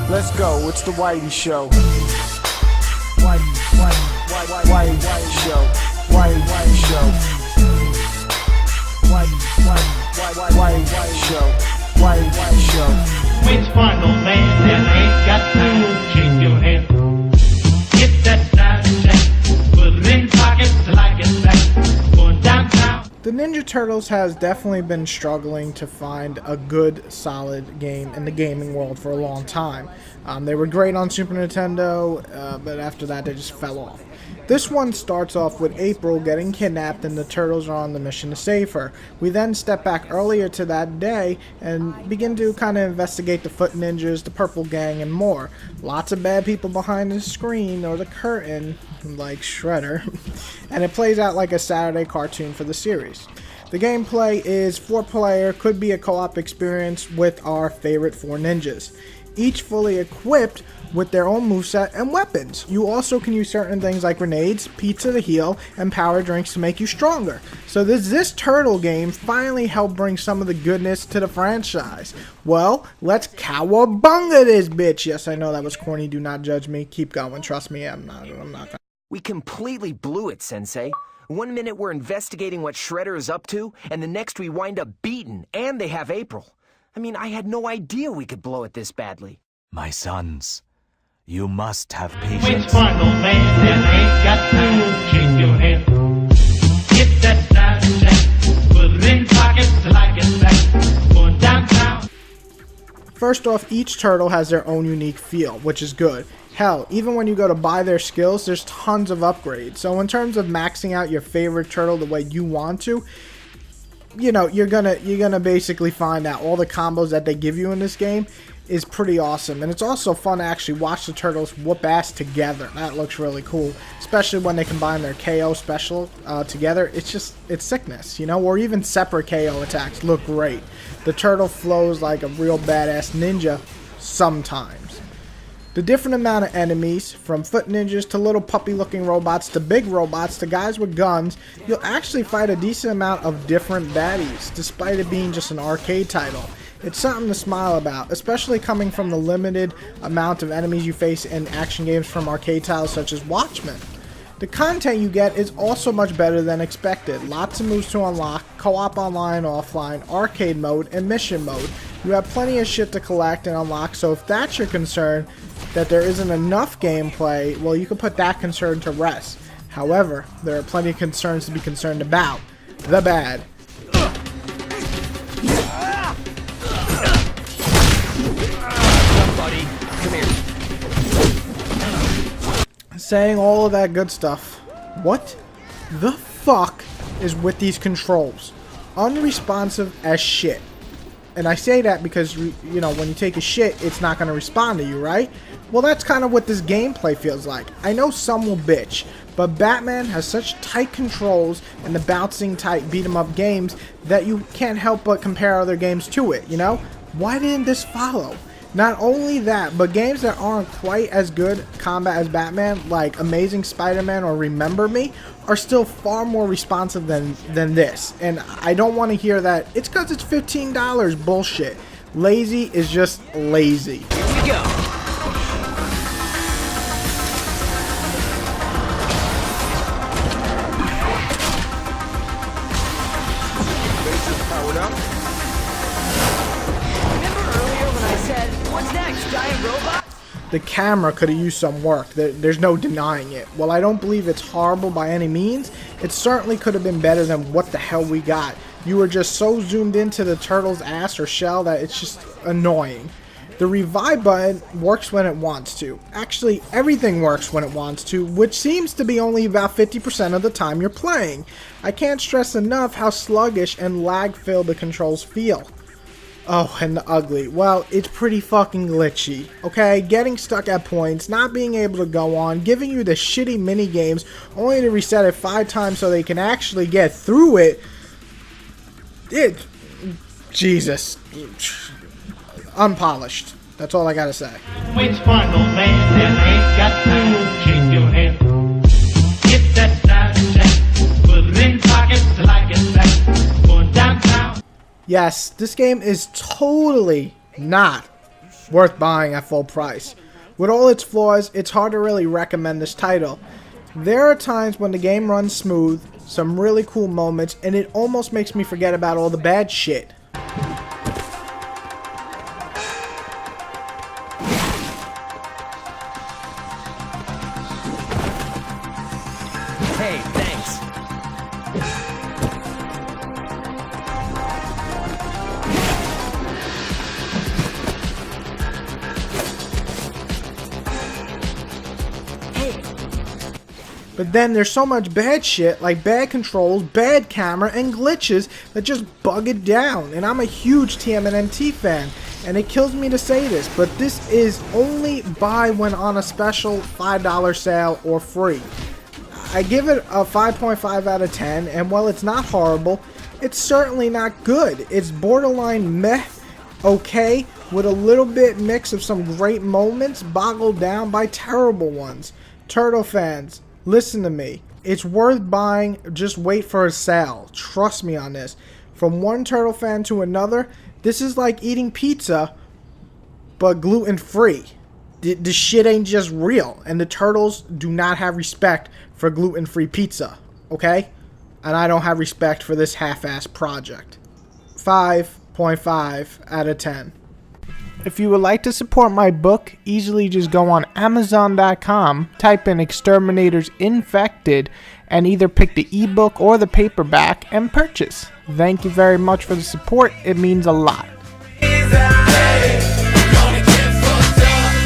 Let's go, it's the Whitey Show. Whitey Show. Whitey Show. Whitey Show. Whitey Show. Which part, old man, that ain't got time to shake your head? Get that Snapchat, put it in pockets till I get back. Going downtown. The Ninja Turtles has definitely been struggling to find a good, solid game in the gaming world for a long time. They were great on Super Nintendo, but after that they just fell off. This one starts off with April getting kidnapped and the Turtles are on the mission to save her. We then step back earlier to that day and begin to kind of investigate the Foot Ninjas, the Purple Gang, and more. Lots of bad people behind the screen or the curtain, like Shredder, and it plays out like a Saturday cartoon for the series. The gameplay is 4-player, could be a co-op experience with our favorite 4 ninjas, each fully equipped with their own moveset and weapons. You also can use certain things like grenades, pizza to heal, and power drinks to make you stronger. So this turtle game finally helped bring some of the goodness to the franchise. Well, let's cowabunga this bitch. Yes, I know that was corny, do not judge me. Keep going, trust me, I'm not gonna. We completely blew it, Sensei. One minute we're investigating what Shredder is up to, and the next we wind up beaten, and they have April. I mean, I had no idea we could blow it this badly. My sons, you must have Which patience. part, old man, that ain't got time to shake your head? Get that Snapchat, put it in pockets till I get back. Going downtown. First off, each turtle has their own unique feel, which is good. Hell, even when you go to buy their skills, there's tons of upgrades. So in terms of maxing out your favorite turtle the way you want to, you know, you're gonna basically find out all the combos that they give you in this game is pretty awesome. And it's also fun to actually watch the turtles whoop ass together. That looks really cool, especially when they combine their KO special together. It's sickness, you know, or even separate KO attacks look great. The turtle flows like a real badass ninja sometimes. The different amount of enemies, from foot ninjas to little puppy looking robots to big robots to guys with guns, you'll actually fight a decent amount of different baddies, despite it being just an arcade title. It's something to smile about, especially coming from the limited amount of enemies you face in action games from arcade titles such as Watchmen. The content you get is also much better than expected. Lots of moves to unlock, co-op online, offline, arcade mode, and mission mode. You have plenty of shit to collect and unlock, so if that's your concern, that there isn't enough gameplay, well, you can put that concern to rest. However, there are plenty of concerns to be concerned about. The bad. Buddy, come here. Saying all of that good stuff, what the fuck is with these controls? Unresponsive as shit. And I say that because, you know, when you take a shit, it's not going to respond to you, right? Well, that's kind of what this gameplay feels like. I know some will bitch, but Batman has such tight controls in the bouncing type beat-em-up games that you can't help but compare other games to it, you know? Why didn't this follow? Not only that, but games that aren't quite as good combat as Batman, like Amazing Spider-Man or Remember Me, are still far more responsive than this. And I don't want to hear that it's because it's $15 bullshit. Lazy is just lazy. Here we go. Powered up. Remember earlier when I said, what's next, giant robot? The camera could have used some work. There's no denying it. While I don't believe it's horrible by any means, it certainly could have been better than what the hell we got. You were just so zoomed into the turtle's ass or shell that it's just annoying. The revive button works when it wants to. Actually, everything works when it wants to, which seems to be only about 50% of the time you're playing. I can't stress enough how sluggish and lag-filled the controls feel. Oh, and the ugly. Well, it's pretty fucking glitchy, okay? Getting stuck at points, not being able to go on, giving you the shitty mini games only to reset it 5 times so they can actually get through it. Jesus. Unpolished. That's all I gotta say. Which part, old man, that ain't got time to shake your head? Get that Snapchat, put it in pockets till I get back. Going downtown. Yes, this game is totally not Worth buying at full price. With all its flaws, it's hard to really recommend this title. There are times when the game runs smooth, some really cool moments, and it almost makes me forget about all the bad shit. Hey, thanks. But then there's so much bad shit, like bad controls, bad camera, and glitches that just bug it down. And I'm a huge TMNT fan, and it kills me to say this, but this is only buy when on a special $5 sale or free. I give it a 5.5 out of 10, and while it's not horrible, it's certainly not good. It's borderline meh, okay, with a little bit mix of some great moments boggled down by terrible ones. Turtle fans, listen to me. It's worth buying, just wait for a sale. Trust me on this. From one Turtle fan to another, this is like eating pizza, but gluten-free. The shit ain't just real, and the Turtles do not have respect for gluten-free pizza, okay? And I don't have respect for this half-ass project. 5.5 out of 10. If you would like to support my book, easily just go on Amazon.com, type in Exterminators Infected, and either pick the ebook or the paperback and purchase. Thank you very much for the support. It means a lot.